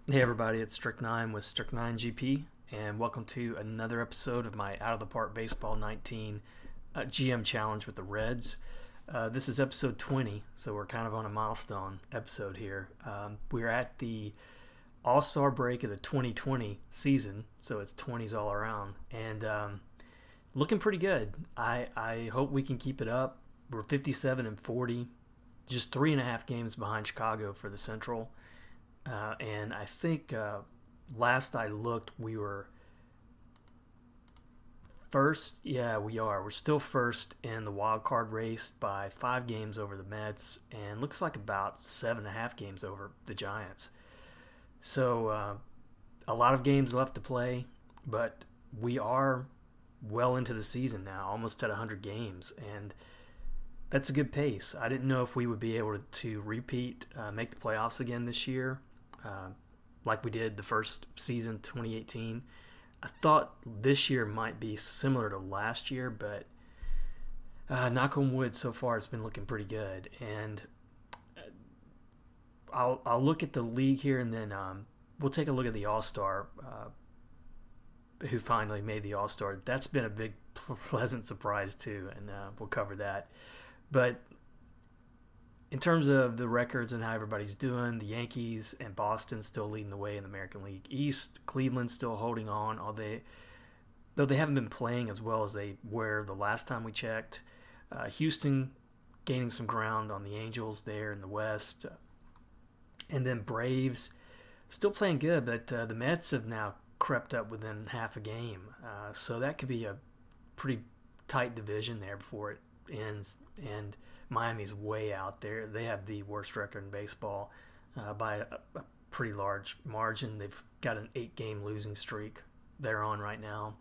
Hey everybody, it's Strict9 with Strict9 GP, and welcome to another episode of my Out of the Park Baseball 19 GM Challenge with the Reds. This is episode 20, so we're kind of on a milestone episode here. We're at the All-Star break of the 2020 season, so it's 20s all around, and looking pretty good. I hope we can keep it up. We're 57 and 40, just 3.5 games behind Chicago for the Central. And I think last I looked, we were first. Yeah, we are. We're still first in the wild card race by 5 games over the Mets, and looks like about 7.5 games over the Giants. So a lot of games left to play, but we are well into the season now, almost at 100 games, and that's a good pace. I didn't know if we would be able to repeat, make the playoffs again this year, uh, like we did the first season, 2018. I thought this year might be similar to last year, but knock on wood, so far it's been looking pretty good. And I'll look at the league here, and then we'll take a look at the All Star, who finally made the All Star. That's been a big, pleasant surprise too, and we'll cover that. But in terms of the records and how everybody's doing, the Yankees and Boston still leading the way in the American League East. Cleveland still holding on, though they haven't been playing as well as they were the last time we checked. Houston gaining some ground on the Angels there in the West. And then Braves still playing good, but the Mets have now crept up within half a game. So that could be a pretty tight division there before it ends. And Miami's way out there. They have the worst record in baseball by a pretty large margin. They've got an 8-game losing streak they're on right now.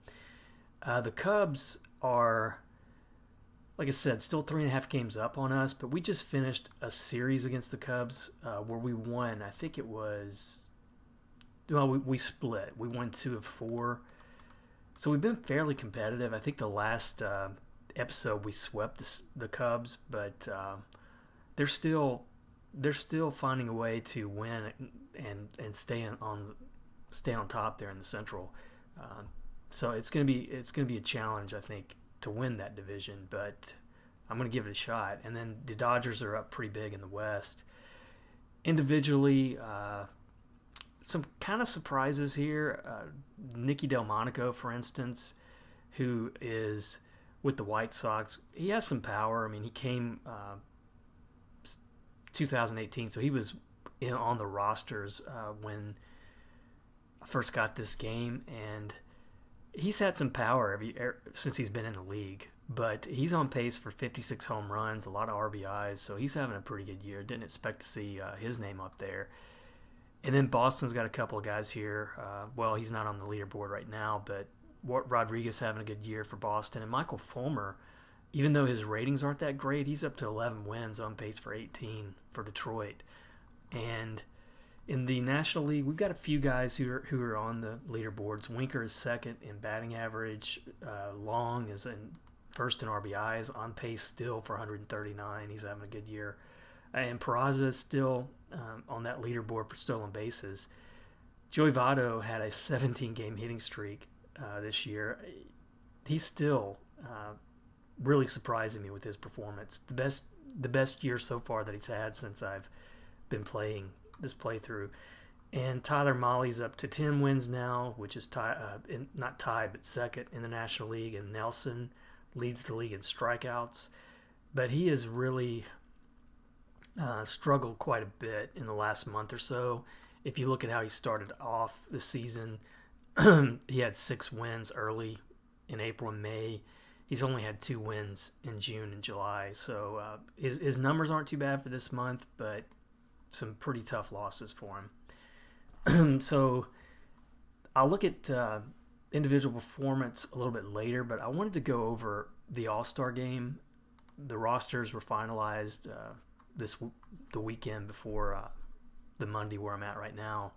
The Cubs are, like I said, still 3.5 games up on us, but we just finished a series against the Cubs where we won. I think it was, well, we split. We won 2 of 4. So we've been fairly competitive. I think the last episode we swept the Cubs, but they're still finding a way to win and stay on top there in the Central. So it's gonna be a challenge, I think, to win that division, but I'm gonna give it a shot. And then the Dodgers are up pretty big in the West. Individually, some kind of surprises here. Nicky Delmonico, for instance, who is with the White Sox. He has some power. I mean, he came 2018, so he was on the rosters when I first got this game, and he's had some power since he's been in the league. But he's on pace for 56 home runs, a lot of RBIs, so he's having a pretty good year. Didn't expect to see his name up there. And then Boston's got a couple of guys here. Well, he's not on the leaderboard right now, but Rodriguez having a good year for Boston. And Michael Fulmer, even though his ratings aren't that great, he's up to 11 wins, on pace for 18 for Detroit. And in the National League, we've got a few guys who are on the leaderboards. Winker is second in batting average. Long is in first in RBIs, on pace still for 139. He's having a good year. And Peraza is still on that leaderboard for stolen bases. Joey Votto had a 17-game hitting streak this year. He's still really surprising me with his performance. The best year so far that he's had since I've been playing this playthrough. And Tyler Molly's up to 10 wins now, which is not tied, but second in the National League. And Nelson leads the league in strikeouts. But he has really struggled quite a bit in the last month or so. If you look at how he started off the season, he had 6 wins early in April and May. He's only had 2 wins in June and July. So his numbers aren't too bad for this month, but some pretty tough losses for him. So I'll look at individual performance a little bit later, but I wanted to go over the All-Star game. The rosters were finalized the weekend before the Monday where I'm at right now.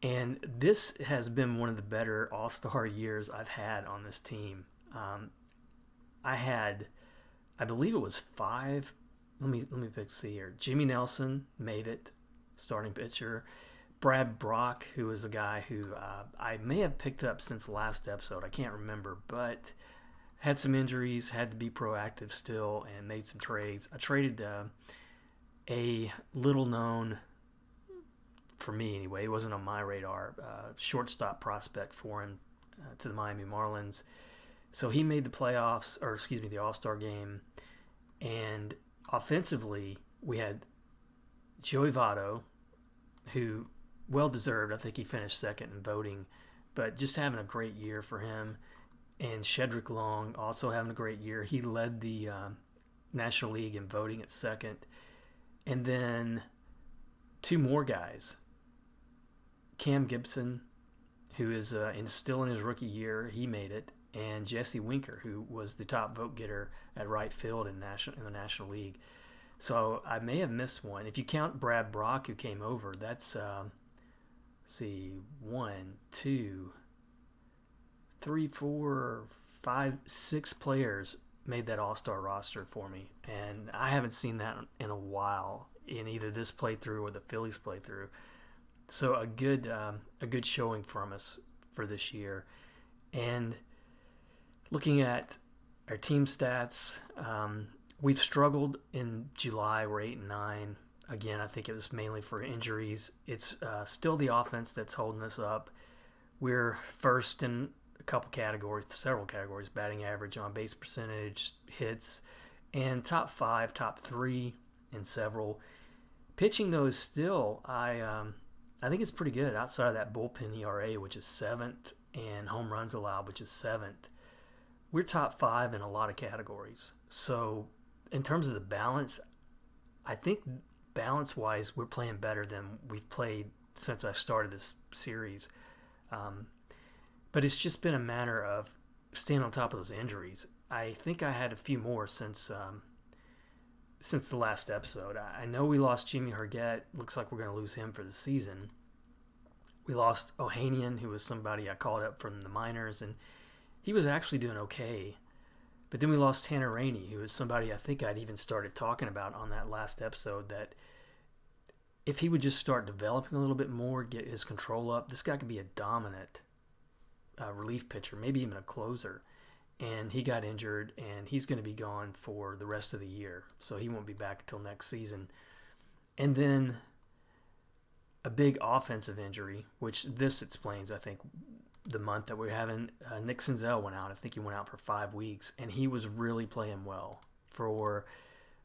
And this has been one of the better All-Star years I've had on this team. I believe it was 5. Let me see here. Jimmy Nelson made it, starting pitcher. Brad Brock, who was a guy who I may have picked up since the last episode. I can't remember, but had some injuries, had to be proactive still, and made some trades. I traded a little known, for me anyway, it wasn't on my radar, shortstop prospect for him to the Miami Marlins. So he made the playoffs, or excuse me, the All-Star game. And offensively, we had Joey Votto, who well-deserved. I think he finished second in voting, but just having a great year for him. And Shedrick Long also having a great year. He led the National League in voting at second. And then two more guys. Cam Gibson, who is still in his rookie year, he made it. And Jesse Winker, who was the top vote getter at right field in the National League. So I may have missed one. If you count Brad Brock, who came over, that's, see, 1, 2, 3, 4, 5, 6 players made that All-Star roster for me. And I haven't seen that in a while in either this playthrough or the Phillies playthrough. So a good showing from us for this year. And looking at our team stats, we've struggled in July. We're 8-9. Again, I think it was mainly for injuries. It's still the offense that's holding us up. We're first in a couple categories, several categories: batting average, on base percentage, hits, and top 5, top 3 in several. Pitching, though, is still, I think it's pretty good outside of that bullpen ERA, which is 7th, and home runs allowed, which is 7th. We're top 5 in a lot of categories. So in terms of the balance, I think balance-wise, we're playing better than we've played since I started this series. But it's just been a matter of staying on top of those injuries. I think I had a few more since the last episode. I know we lost Jimmy Herget. Looks like we're going to lose him for the season. We lost Ohanian, who was somebody I called up from the minors, and he was actually doing okay. But then we lost Tanner Rainey, who was somebody I think I'd even started talking about on that last episode, that if he would just start developing a little bit more, get his control up, this guy could be a dominant relief pitcher, maybe even a closer. And he got injured, and he's going to be gone for the rest of the year. So he won't be back until next season. And then a big offensive injury, which this explains, I think, the month that we're having. Nick Senzel went out. I think he went out for 5 weeks, and he was really playing well. For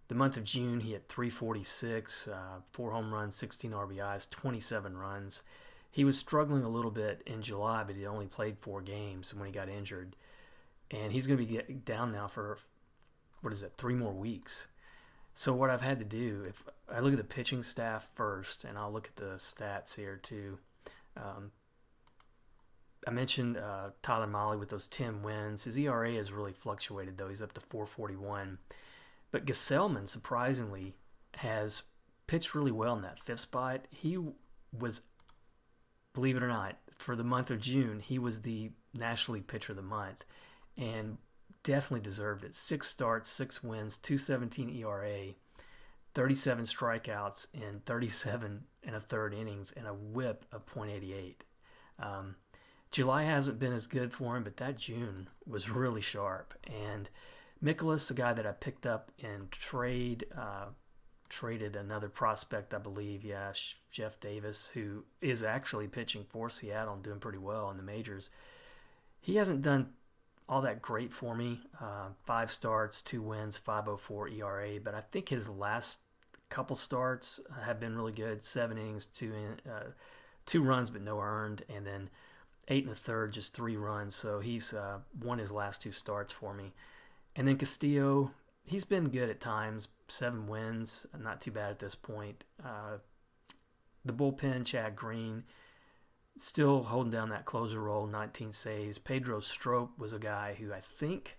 the month of June, he had 346, 4 home runs, 16 RBIs, 27 runs. He was struggling a little bit in July, but he only played 4 games when he got injured. And he's going to be down now for, 3 more weeks. So what I've had to do, if I look at the pitching staff first, and I'll look at the stats here too. I mentioned Tyler Mahle with those 10 wins. His ERA has really fluctuated, though. He's up to 4.41. But Gesellman, surprisingly, has pitched really well in that 5th spot. He was, believe it or not, for the month of June, he was the National League Pitcher of the Month, and definitely deserved it. 6 starts, 6 wins, 2.17 ERA, 37 strikeouts in 37 1/3 innings, and a whip of .88. July hasn't been as good for him, but that June was really sharp. And Mikolas, the guy that I picked up in trade, traded another prospect, I believe, Jeff Davis, who is actually pitching for Seattle and doing pretty well in the majors. He hasn't done all that great for me. 5 starts, 2 wins, 5.04 ERA, but I think his last couple starts have been really good. 7 innings, 2 runs but no earned, and then 8 1/3, just 3 runs. So he's won his last 2 starts for me. And then Castillo, he's been good at times. 7 wins, not too bad at this point. The bullpen, Chad Green, still holding down that closer role, 19 saves. Pedro Strop was a guy who I think,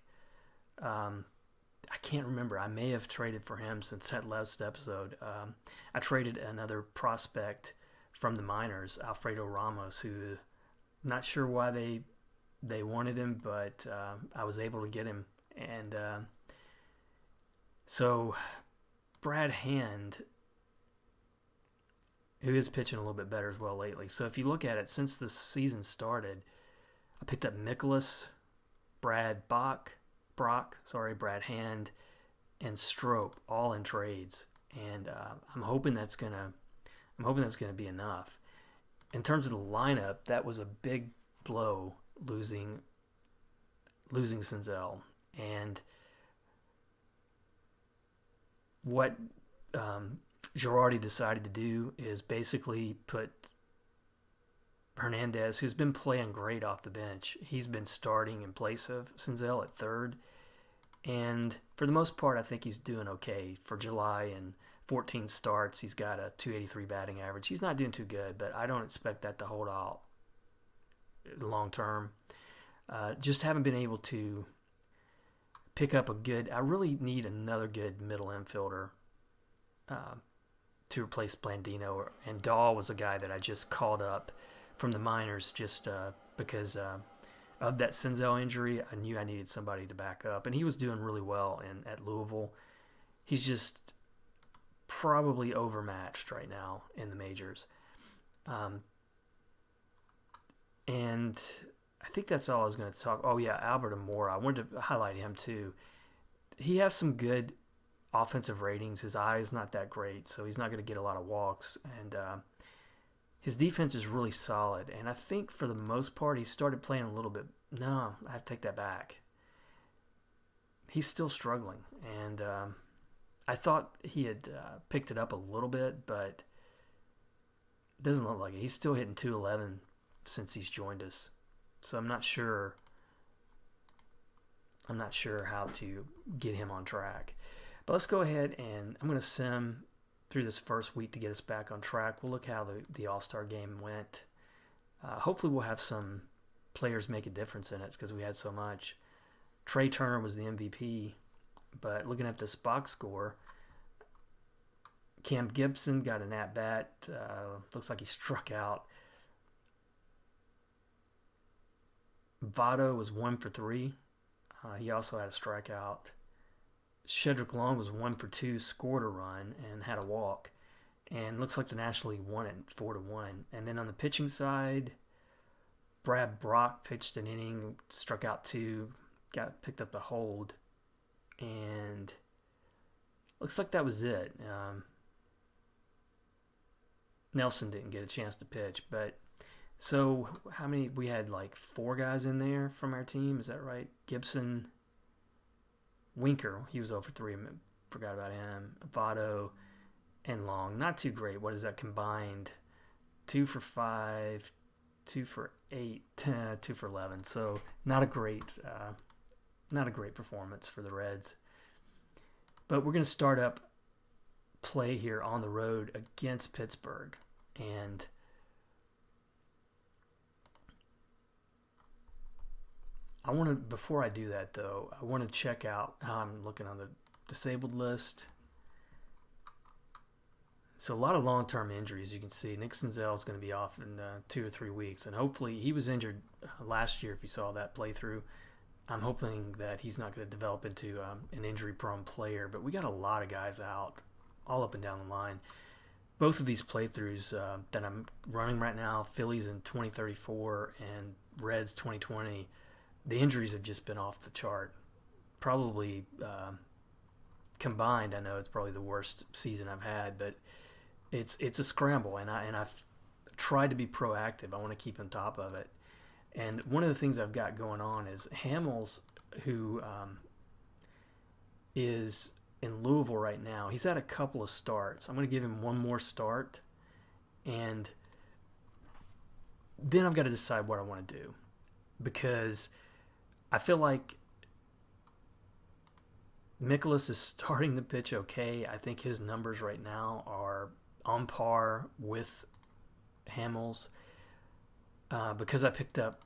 I can't remember. I may have traded for him since that last episode. I traded another prospect from the minors, Alfredo Ramos, who not sure why they wanted him, but I was able to get him. And so Brad Hand, who is pitching a little bit better as well lately. So if you look at it, since the season started, I picked up Nicholas, Brock, Brad Hand, and Strope all in trades, and I'm hoping that's gonna be enough. In terms of the lineup, that was a big blow losing Senzel, and what Girardi decided to do is basically put Hernandez, who's been playing great off the bench. He's been starting in place of Senzel at third, and for the most part, I think he's doing okay for July. And 14 starts, he's got a 283 batting average. He's not doing too good, but I don't expect that to hold out long term. Just haven't been able to pick up a good. I really need another good middle infielder to replace Blandino, and Dahl was a guy that I just called up from the minors just because of that Senzel injury. I knew I needed somebody to back up, and he was doing really well at Louisville. He's just probably overmatched right now in the majors. And I think that's all I was going to talk. Oh, yeah, Albert Amora. I wanted to highlight him too. He has some good offensive ratings. His eye is not that great, so he's not going to get a lot of walks. And his defense is really solid. And I think for the most part, he started playing a little bit. No, I have to take that back. He's still struggling. And I thought he had picked it up a little bit, but it doesn't look like it. He's still hitting 211 since he's joined us. So I'm not sure how to get him on track. But let's go ahead, and I'm going to sim through this first week to get us back on track. We'll look how the All-Star game went. Hopefully we'll have some players make a difference in it because we had so much. Trey Turner was the MVP, but looking at this box score, Cam Gibson got an at-bat. Looks like he struck out. Votto was 1 for 3. He also had a strikeout. Shedrick Long was 1 for 2, scored a run, and had a walk. And looks like the National League won it 4-1. And then on the pitching side, Brad Brock pitched an inning, struck out 2, picked up the hold, and looks like that was it. Nelson didn't get a chance to pitch, but so how many? We had like 4 guys in there from our team. Is that right? Gibson, Winker, he was 0 for 3. Forgot about him. Votto and Long, not too great. What is that combined? 2 for 5, 2 for 8, 2 for 11. So not a great performance for the Reds. But we're going to start up play here on the road against Pittsburgh, and before I do that though, I want to check out how I'm looking on the disabled list. So a lot of long-term injuries. You can see Nick Senzel is going to be off in 2 or 3 weeks, and hopefully he was injured last year. If you saw that playthrough, I'm hoping that he's not going to develop into an injury-prone player. But we got a lot of guys out, all up and down the line. Both of these playthroughs that I'm running right now, Phillies in 2034 and Reds 2020. The injuries have just been off the chart. Probably combined, I know it's probably the worst season I've had, but it's a scramble, and I've tried to be proactive. I want to keep on top of it. And one of the things I've got going on is Hamels, who is in Louisville right now. He's had a couple of starts. I'm going to give him one more start, and then I've got to decide what I want to do, because I feel like Mikolas is starting to pitch okay. I think his numbers right now are on par with Hamels. Because I picked up,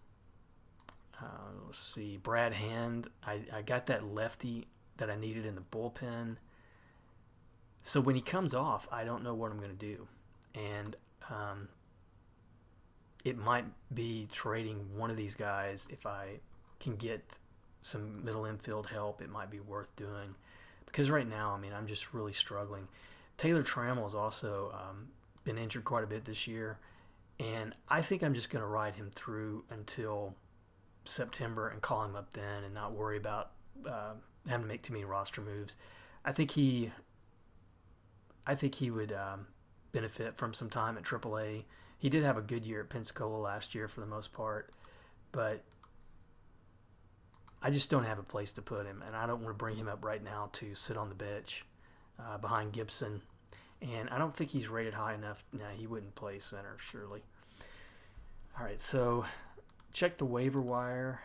Brad Hand. I got that lefty that I needed in the bullpen. So when he comes off, I don't know what I'm going to do. And it might be trading one of these guys. If I can get some middle infield help, it might be worth doing. Because right now, I'm just really struggling. Taylor Trammell is also been injured quite a bit this year. And I think I'm just going to ride him through until September and call him up then and not worry about having to make too many roster moves. I think he would benefit from some time at AAA. He did have a good year at Pensacola last year for the most part, but I just don't have a place to put him, and I don't want to bring him up right now to sit on the bench behind Gibson. And I don't think he's rated high enough. Nah, he wouldn't play center, surely. All right, so check the waiver wire.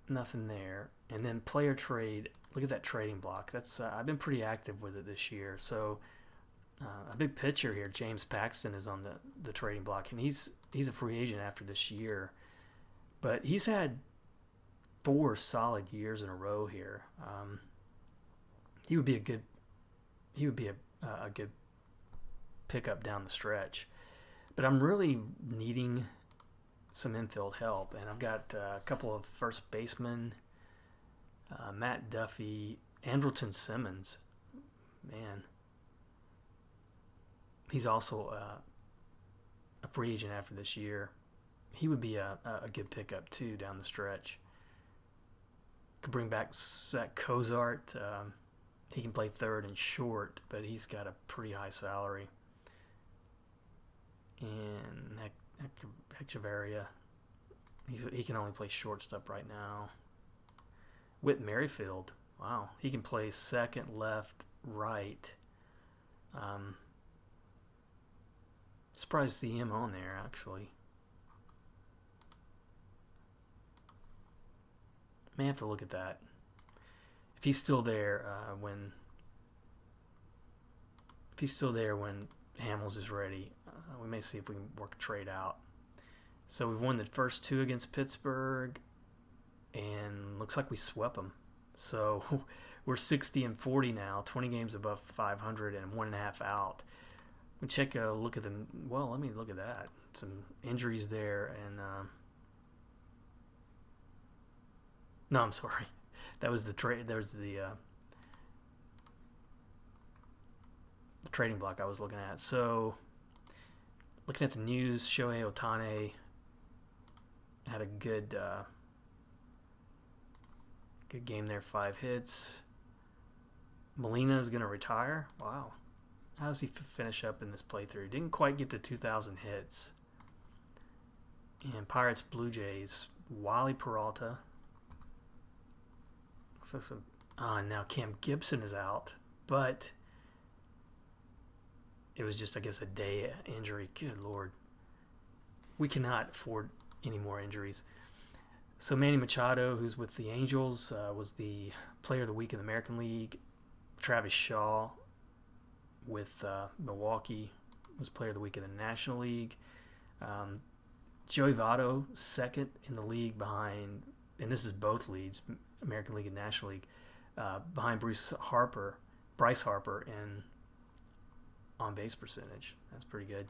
Nothing there. And then player trade. Look at that trading block. That's I've been pretty active with it this year. So a big pitcher here, James Paxton, is on the trading block, and he's a free agent after this year. But he's had 4 solid years in a row here. He would be a good pickup down the stretch. But I'm really needing some infield help, and I've got a couple of first basemen, Matt Duffy, Andrelton Simmons. Man, he's also a free agent after this year. He would be a good pickup too down the stretch. Could bring back Zach Cozart. He can play third and short, but he's got a pretty high salary. And Hechavarria, he can only play shortstop right now. Whit Merrifield, wow, he can play second, left, right. Surprised to see him on there, actually. May have to look at that. If he's still there when Hamels is ready, we may see if we can work a trade out. So we've won the first 2 against Pittsburgh, and looks like we swept them. So we're 60-40 now, 20 games above 500 and 1.5 out. We check a look at them. Well, let me look at that. Some injuries there, and no, I'm sorry. That was the trade. There's the trading block I was looking at. So, looking at the news, Shohei Ohtani had a good game there, 5 hits. Molina is going to retire. Wow. How does he finish up in this playthrough? Didn't quite get to 2,000 hits. And Pirates, Blue Jays, Wally Peralta. Now Cam Gibson is out, but it was just, I guess, a day injury. Good Lord. We cannot afford any more injuries. So Manny Machado, who's with the Angels, was the Player of the Week in the American League. Travis Shaw with Milwaukee was Player of the Week in the National League. Joey Votto, second in the league behind, and this is both leagues, American League and National League, behind Bryce Harper in on-base percentage. That's pretty good.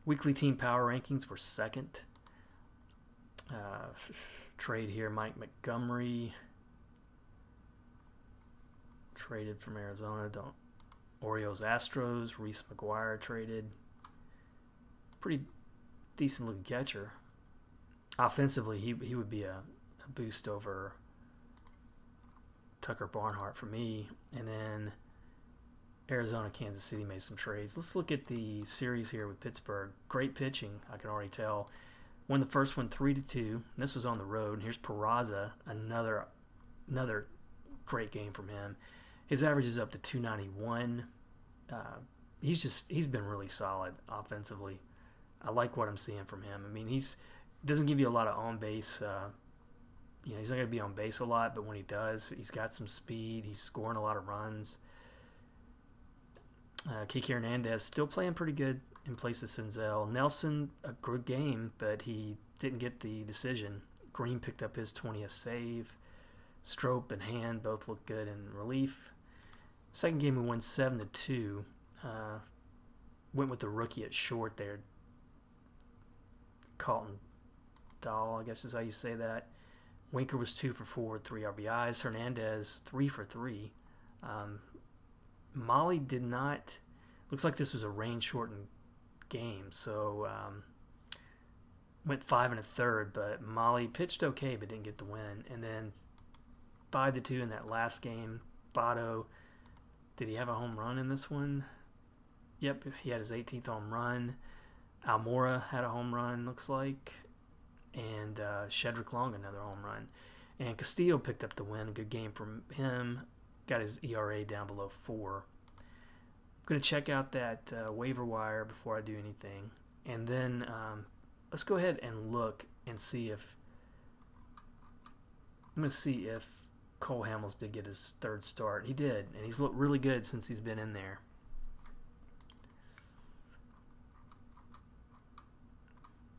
Weekly team power rankings were second. Trade here, Mike Montgomery traded from Arizona. Orioles Astros, Reese McGuire traded. Pretty decent looking catcher. Offensively, he would be a boost over Tucker Barnhart for me. And then Arizona, Kansas City made some trades. Let's look at the series here with Pittsburgh. Great pitching, I can already tell. Won the first one 3-2. This was on the road. And here's Peraza, another great game from him. His average is up to 291. He's been really solid offensively. I like what I'm seeing from him. I mean, he's doesn't give you a lot of on base. He's not going to be on base a lot, but when he does, he's got some speed. He's scoring a lot of runs. Kike Hernandez still playing pretty good in place of Senzel. Nelson, a good game, but he didn't get the decision. Green picked up his 20th save. Strop and Hand both look good in relief. Second game we won 7-2. Went with the rookie at short there. Colton Dahl, I guess is how you say that. Winker was 2 for 4 with 3 RBIs. Hernandez 3 for 3. Molly did not Looks like this was a rain-shortened game, so went 5 1/3, but Molly pitched okay but didn't get the win. And then 5-2 in that last game. Votto, did he have a home run in this one? Yep, he had his 18th home run. Almora had a home run, looks like. And Shedrick Long, another home run. And Castillo picked up the win. A good game from him. Got his ERA down below 4. I'm going to check out that waiver wire before I do anything. And then let's go ahead and look and see if... I'm going to see if Cole Hamels did get his 3rd start. He did, and he's looked really good since he's been in there.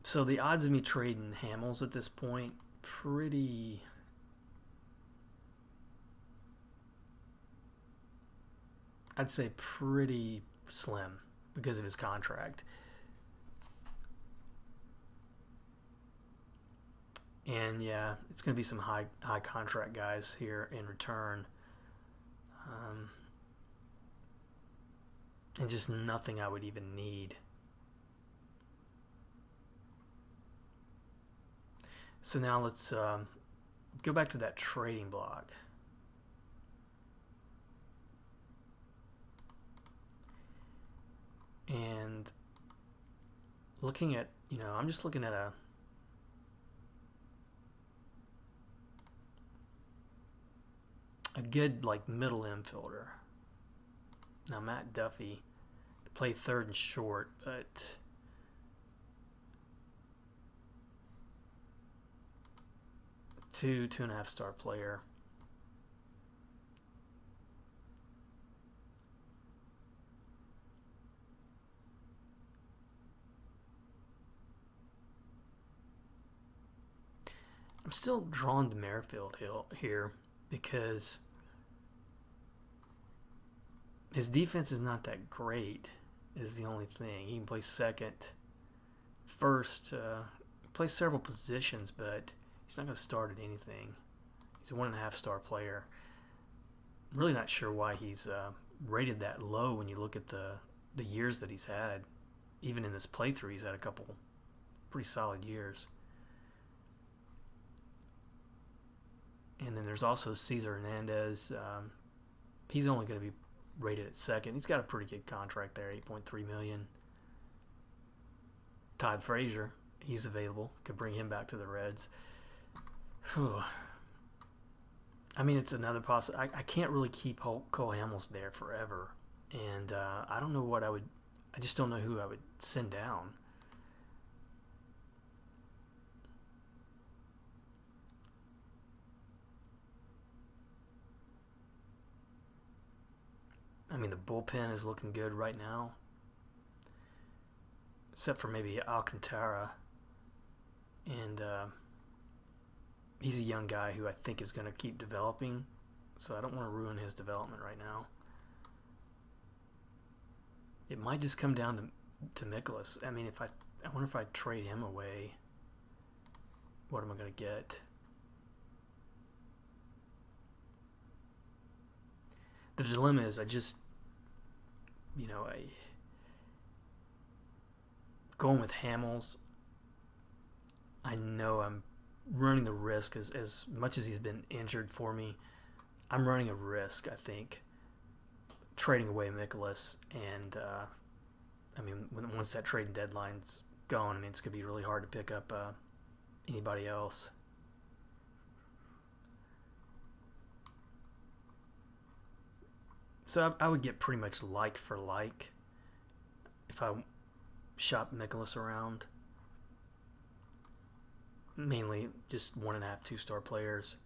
So the odds of me trading Hamels at this point, pretty... I'd say pretty slim because of his contract. And yeah, it's going to be some high contract guys here in return. And just nothing I would even need. So now let's go back to that trading block. And looking at, I'm just looking at a good like middle infielder. Now Matt Duffy played 3rd and short, but two and a half star player. I'm still drawn to Merrifield here because his defense is not that great, is the only thing. He can play second, first, play several positions, but he's not going to start at anything. He's a 1.5 star player. I'm really not sure why he's rated that low when you look at the years that he's had. Even in this playthrough, he's had a couple pretty solid years. And then there's also Cesar Hernandez. He's only going to be rated at second. He's got a pretty good contract there, $8.3 million. Todd Frazier, he's available. Could bring him back to the Reds. I mean, it's another possibility. I can't really keep Cole Hamels there forever. And I don't know what I just don't know who I would send down. I mean, the bullpen is looking good right now. Except for maybe Alcantara. And he's a young guy who I think is going to keep developing. So I don't want to ruin his development right now. It might just come down to Mikolas. I mean, I wonder if I trade him away, what am I going to get? The dilemma is going with Hamels, I know I'm running the risk as much as he's been injured for me. I'm running a risk, I think, trading away Mikolas, and I mean, once that trading deadline's gone, I mean, it's going to be really hard to pick up anybody else. So I would get pretty much like for like if I shop Mikolas around. Mainly just 1.5, 2-star players.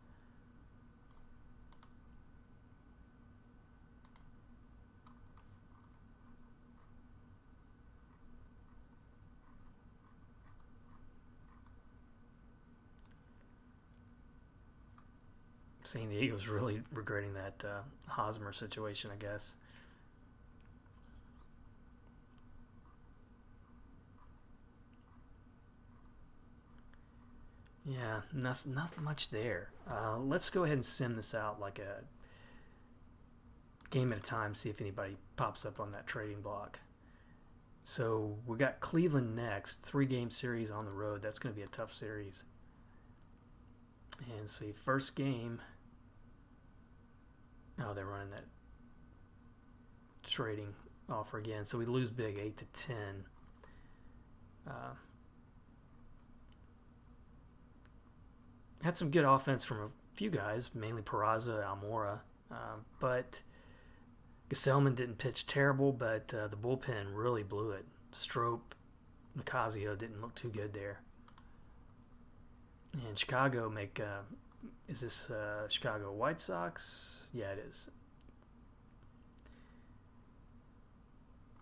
San Diego's really regretting that Hosmer situation, I guess. Yeah, not much there. Let's go ahead and sim this out like a game at a time, see if anybody pops up on that trading block. So we got Cleveland next, 3-game series on the road. That's going to be a tough series. And see, first game. Oh, they're running that trading offer again. So we lose big, 8-10. Had some good offense from a few guys, mainly Peraza, Almora, but Gesellman didn't pitch terrible, but the bullpen really blew it. Strope, Nicasio didn't look too good there. And Chicago is this Chicago White Sox? Yeah, it is.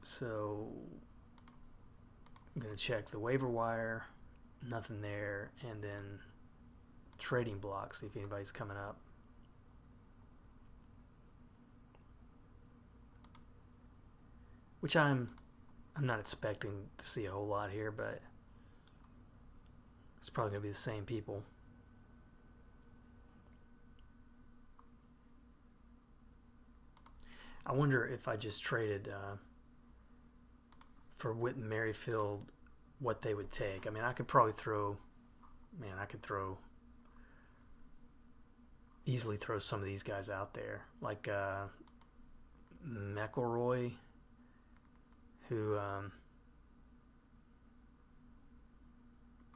So I'm going to check the waiver wire. Nothing there. And then trading block, see if anybody's coming up. Which I'm not expecting to see a whole lot here, but it's probably going to be the same people. I wonder if I just traded for Whit Merrifield, what they would take. I mean, I could probably easily throw some of these guys out there, like McElroy, who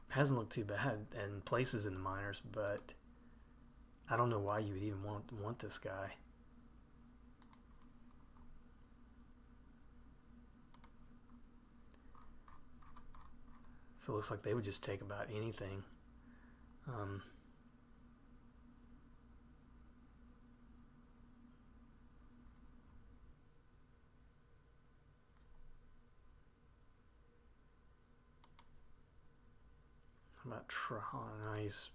hasn't looked too bad and places in the minors, but I don't know why you would even want this guy. So it looks like they would just take about anything. How about Trahan? No, he's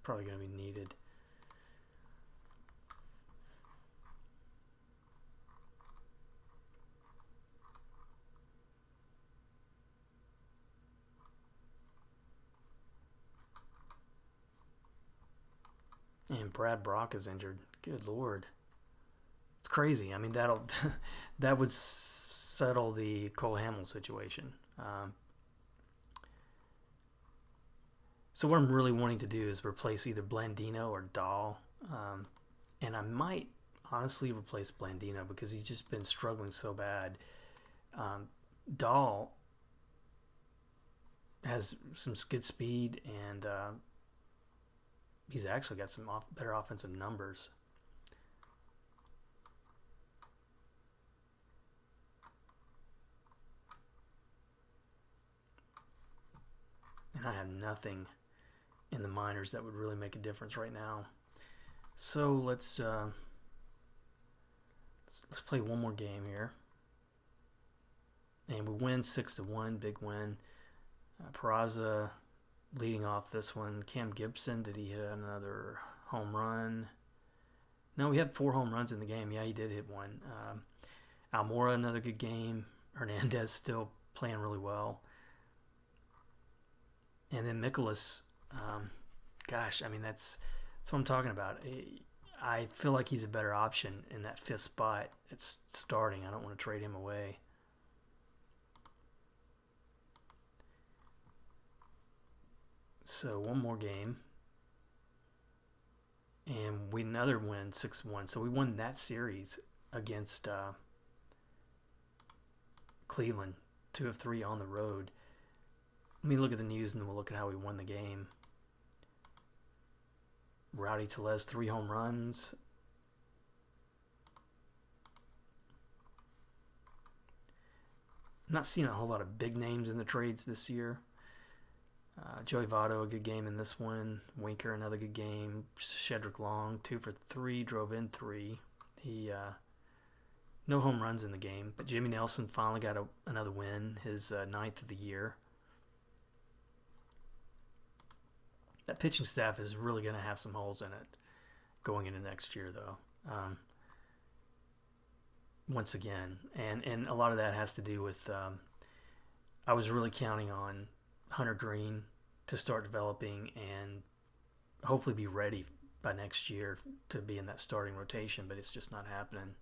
probably going to be needed. And Brad Brock is injured. Good Lord. It's crazy. I mean, that would settle the Cole Hamels situation. So what I'm really wanting to do is replace either Blandino or Dahl. And I might honestly replace Blandino because he's just been struggling so bad. Dahl has some good speed, and he's actually got some better offensive numbers. And I have nothing in the minors that would really make a difference right now. So let's play one more game here. And we win 6-1, big win. Peraza leading off this one. Cam Gibson, did he hit another home run? No, we had 4 home runs in the game. Yeah, he did hit one. Almora, another good game. Hernandez still playing really well. And then Mikolas, gosh, I mean, that's what I'm talking about. I feel like he's a better option in that 5th spot. It's starting. I don't want to trade him away. So one more game. And another win, 6-1. So we won that series against Cleveland, 2 of 3 on the road. Let me look at the news and then we'll look at how we won the game. Rowdy Tellez, 3 home runs. I'm not seeing a whole lot of big names in the trades this year. Joey Votto, a good game in this one. Winker, another good game. Shedrick Long, 2 for 3, drove in 3. He no home runs in the game, but Jimmy Nelson finally got another win, his 9th of the year. That pitching staff is really going to have some holes in it going into next year, though. Once again, and a lot of that has to do with I was really counting on Hunter Green to start developing and hopefully be ready by next year to be in that starting rotation, but it's just not happening.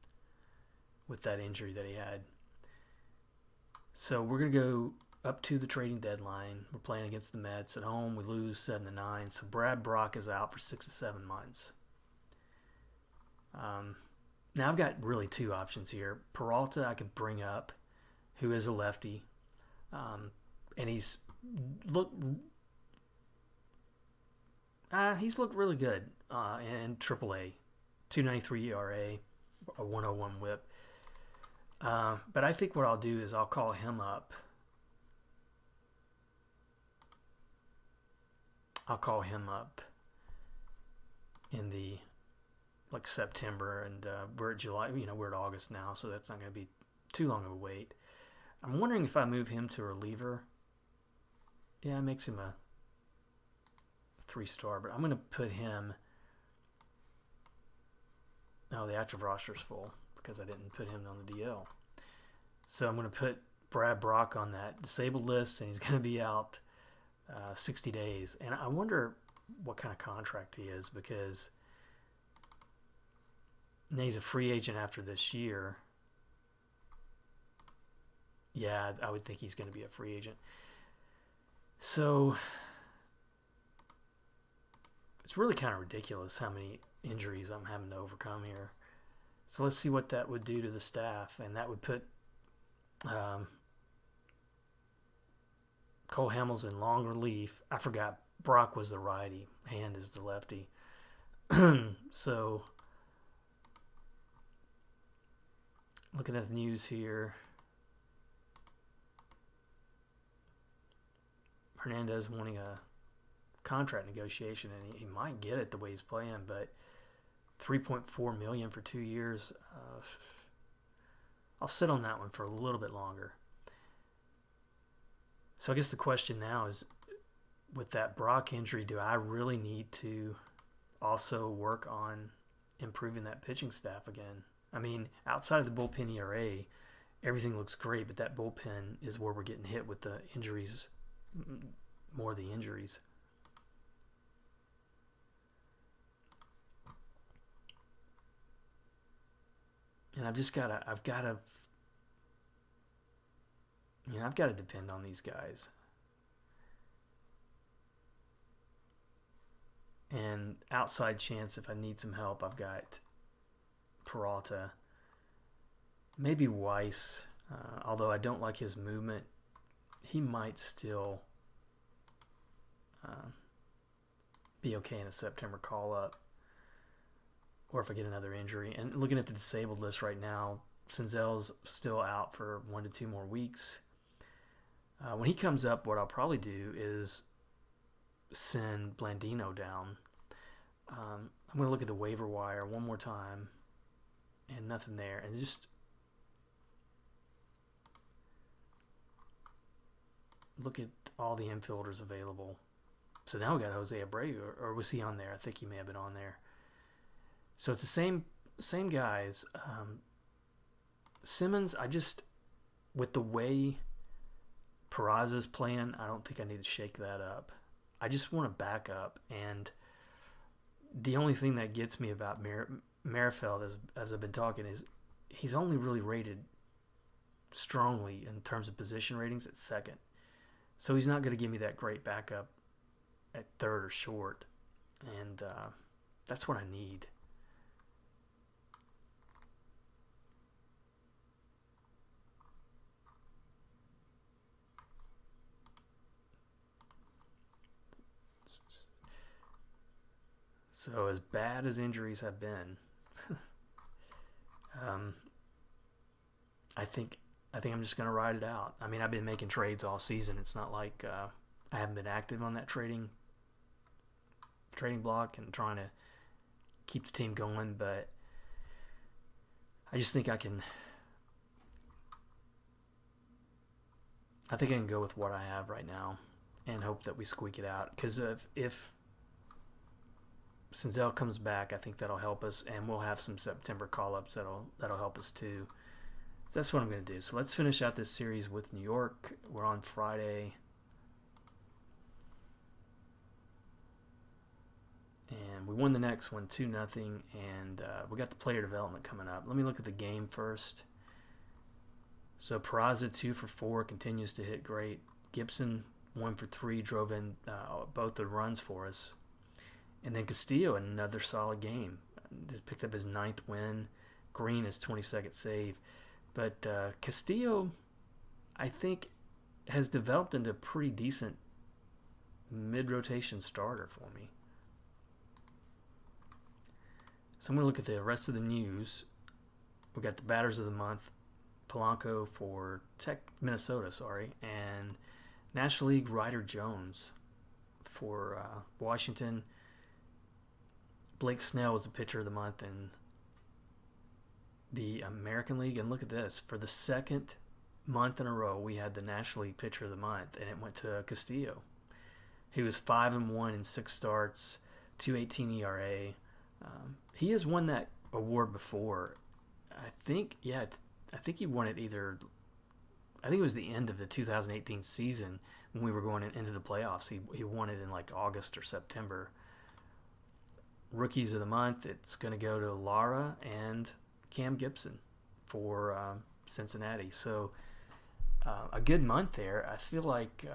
with that injury that he had. So we're going to go up to the trading deadline. We're playing against the Mets at home. We lose 7-9. So Brad Brock is out for 6 to 7 months. Now I've got really two options here. Peralta I could bring up, who is a lefty, and he's looked really good in AAA, 2.93 ERA, a 1.01 WHIP. But I think what I'll do is I'll call him up. In the September, and we're at July. We're at August now, so that's not going to be too long of a wait. I'm wondering if I move him to reliever. Yeah, it makes him a 3-star, but I'm going to put him. No, the active roster's full because I didn't put him on the DL. So I'm going to put Brad Brock on that disabled list, and he's going to be out 60 days. And I wonder what kind of contract he is, because he's a free agent after this year. Yeah, I would think he's going to be a free agent. So it's really kind of ridiculous how many injuries I'm having to overcome here. So let's see what that would do to the staff. And that would put Cole Hamels in long relief. I forgot Brock was the righty. Hand is the lefty. So looking at the news here, Hernandez wanting a contract negotiation, and he might get it the way he's playing, but $3.4 million for 2 years. I'll sit on that one for a little bit longer. So I guess the question now is, with that Brock injury, do I really need to also work on improving that pitching staff again? I mean, outside of the bullpen ERA, everything looks great, but that bullpen is where we're getting hit with the injuries, more of the injuries. And I've got to depend on these guys. And outside chance, if I need some help, I've got Peralta, maybe Weiss, although I don't like his movement. He might still be okay in a September call-up, or if I get another injury. And looking at the disabled list right now, Senzel's still out for 1 to 2 more weeks. When he comes up, what I'll probably do is send Blandino down. I'm going to look at the waiver wire one more time, and nothing there. And just look at all the infielders available. So now we got Jose Abreu, or was he on there? I think he may have been on there. So it's the same guys. Simmons, with the way Peraza's playing, I don't think I need to shake that up. I just want to back up, and the only thing that gets me about Merrifield, as I've been talking, is he's only really rated strongly in terms of position ratings at second. So he's not going to give me that great backup at third or short, and that's what I need. So as bad as injuries have been, I think I'm just going to ride it out. I mean, I've been making trades all season. It's not like I haven't been active on that trading block and trying to keep the team going, but I just think I can go with what I have right now and hope that we squeak it out. Because if Senzel comes back, I think that'll help us, and we'll have some September call-ups that'll help us too. That's what I'm going to do. So let's finish out this series with New York. We're on Friday. And we won the next one 2-0, and we got the player development coming up. Let me look at the game first. So Peraza 2 for 4 continues to hit great. Gibson 1 for 3 drove in both the runs for us. And then Castillo, another solid game. Just picked up his 9th win. Green, his 22nd save. But Castillo, I think, has developed into a pretty decent mid-rotation starter for me. So I'm going to look at the rest of the news. We got the batters of the month, Polanco for Minnesota, and National League Ryder Jones for Washington. Blake Snell was the pitcher of the month in the American League. And look at this. For the second month in a row, we had the National League pitcher of the month, and it went to Castillo. He was 5-1 in 6 starts, 2.18 ERA. He has won that award before. I think he won it either. I think it was the end of the 2018 season when we were going into the playoffs. He won it in like August or September. Rookies of the month, it's going to go to Lara and Cam Gibson for Cincinnati. So a good month there. I feel like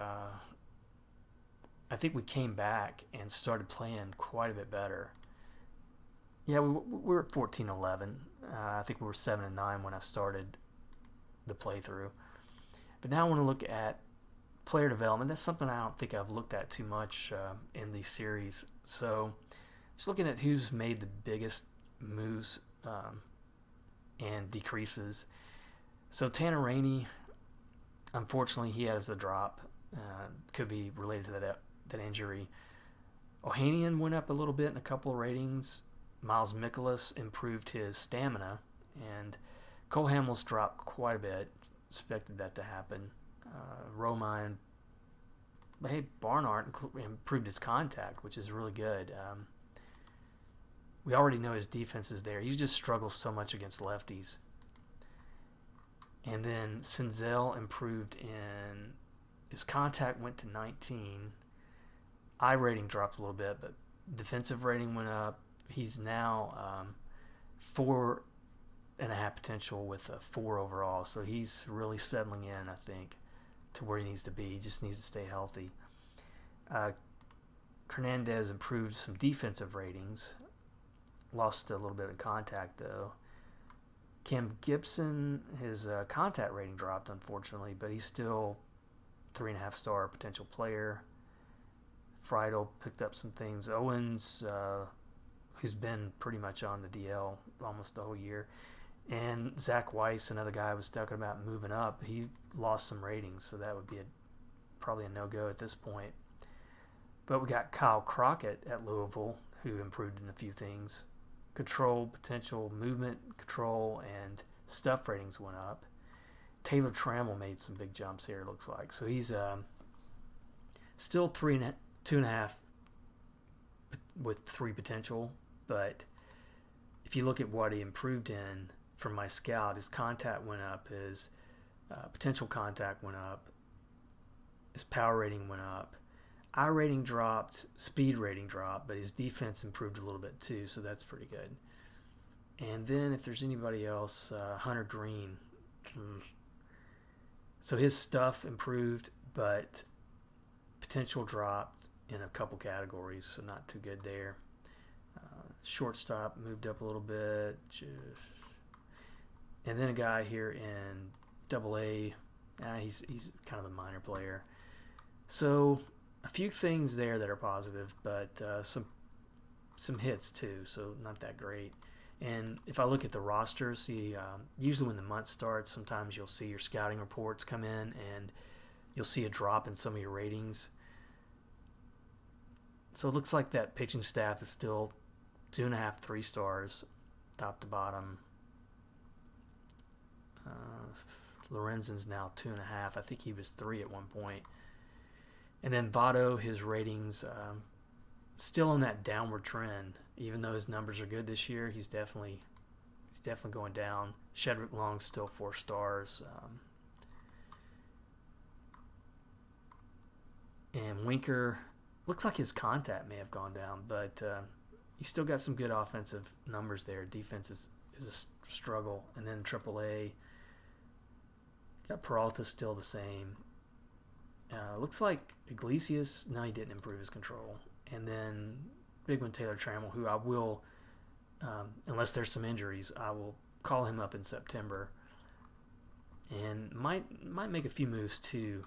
I think we came back and started playing quite a bit better. Yeah, we were at 14-11. I think we were 7-9 when I started the playthrough. But now I want to look at player development. That's something I don't think I've looked at too much in these series. So just looking at who's made the biggest moves and decreases. So Tanner Rainey, unfortunately, he has a drop. Could be related to that injury. Ohanian went up a little bit in a couple of ratings. Miles Mikolas improved his stamina, and Cole Hamels dropped quite a bit. Expected that to happen. Romine, but hey, Barnhart improved his contact, which is really good. We already know his defense is there. He just struggles so much against lefties. And then Senzel improved in his contact, went to 19. I rating dropped a little bit, but defensive rating went up. He's now 4.5 potential with a 4 overall. So he's really settling in, I think, to where he needs to be. He just needs to stay healthy. Hernandez improved some defensive ratings. Lost a little bit of contact, though. Cam Gibson, his contact rating dropped, unfortunately, but he's still 3.5 star potential player. Friedel picked up some things. Owens, who's been pretty much on the DL almost the whole year. And Zach Weiss, another guy I was talking about moving up, he lost some ratings, so that would be probably a no-go at this point. But we got Kyle Crockett at Louisville, who improved in a few things. Control, potential movement, control, and stuff ratings went up. Taylor Trammell made some big jumps here, it looks like. So he's still 2.5 with 3 potential, but if you look at what he improved in from my scout, his contact went up, his potential contact went up, his power rating went up, eye rating dropped, speed rating dropped, but his defense improved a little bit too, so that's pretty good. And then if there's anybody else, Hunter Green. So his stuff improved, but potential dropped in a couple categories, so not too good there. Shortstop moved up a little bit. And then a guy here in Double-A, he's kind of a minor player. So a few things there that are positive, but some hits too, so not that great. And if I look at the roster, see, usually when the month starts, sometimes you'll see your scouting reports come in, and you'll see a drop in some of your ratings. So it looks like that pitching staff is still 2.5, 3 stars, top to bottom. Lorenzen's now 2.5. I think he was 3 at one point. And then Votto, his ratings still on that downward trend. Even though his numbers are good this year, he's definitely going down. Shedrick Long's still 4 stars. And Winker, looks like his contact may have gone down, but he's still got some good offensive numbers there. Defense is a struggle. And then AAA, Got Peralta still the same. Looks like Iglesias, no, he didn't improve his control. And then big one, Taylor Trammell, who I will, unless there's some injuries, I will call him up in September. And might make a few moves too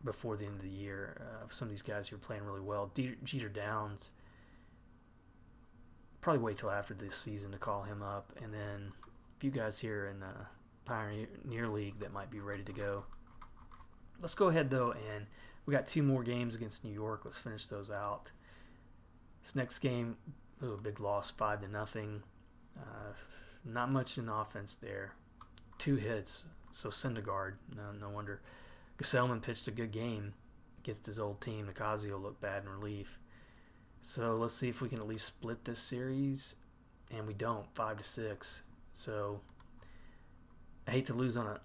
before the end of the year. Some of these guys who are playing really well. Jeter Downs, probably wait till after this season to call him up. And then a few guys here in the Pioneer League that might be ready to go. Let's go ahead though, and we got 2 more games against New York. Let's finish those out. This next game, big loss, 5-0. Not much in offense there. 2 hits, so Syndergaard, no wonder. Gesellman pitched a good game against his old team. Nicasio looked bad in relief. So let's see if we can at least split this series, and we don't. 5-6. So I hate to leave on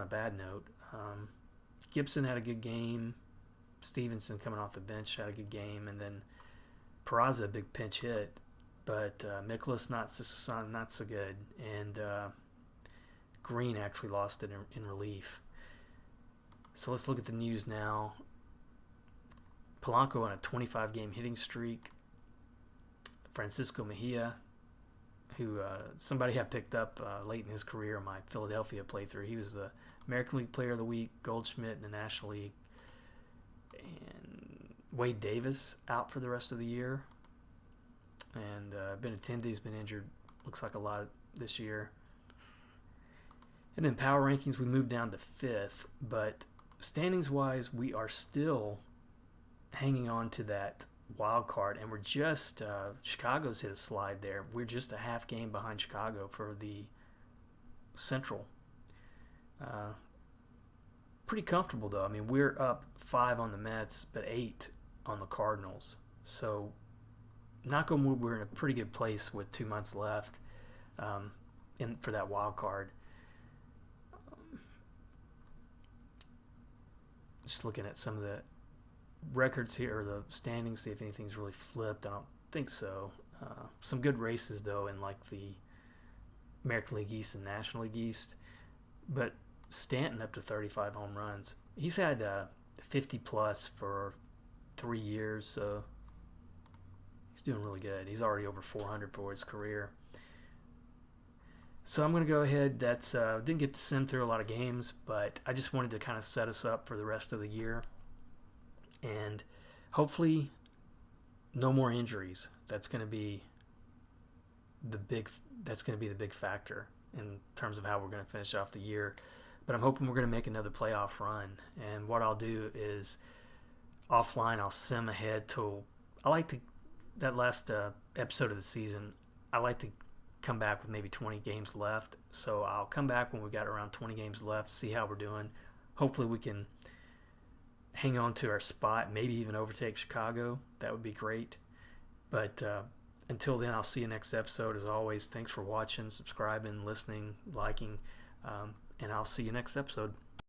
a bad note. Gibson had a good game. Stevenson coming off the bench had a good game, and then Peraza, a big pinch hit, but Mikolas not so good, and Green actually lost it in relief. So let's look at the news now. Polanco on a 25-game hitting streak. Francisco Mejia, who somebody had picked up late in his career in my Philadelphia playthrough. He was the American League Player of the Week, Goldschmidt in the National League. And Wade Davis out for the rest of the year. And Benintendi's been injured, looks like a lot this year. And then power rankings, we moved down to 5th. But standings-wise, we are still hanging on to that wild card. And we're just, Chicago's hit a slide there. We're just a half game behind Chicago for the Central. Pretty comfortable though. I mean, we're up 5 on the Mets, but 8 on the Cardinals. So, knock on wood, we're in a pretty good place with 2 months left for that wild card. Just looking at some of the records here, or the standings, see if anything's really flipped. I don't think so. Some good races though in like the American League East and National League East, but Stanton up to 35 home runs. He's had 50 plus for 3 years, so he's doing really good. He's already over 400 for his career. So I'm going to go ahead. Didn't get to sim through a lot of games, but I just wanted to kind of set us up for the rest of the year, and hopefully no more injuries. That's going to be the big factor in terms of how we're going to finish off the year. But I'm hoping we're going to make another playoff run. And what I'll do is offline, I'll sim ahead till that last episode of the season, I like to come back with maybe 20 games left. So I'll come back when we've got around 20 games left, see how we're doing. Hopefully we can hang on to our spot, maybe even overtake Chicago. That would be great. But until then, I'll see you next episode. As always, thanks for watching, subscribing, listening, liking, and I'll see you next episode.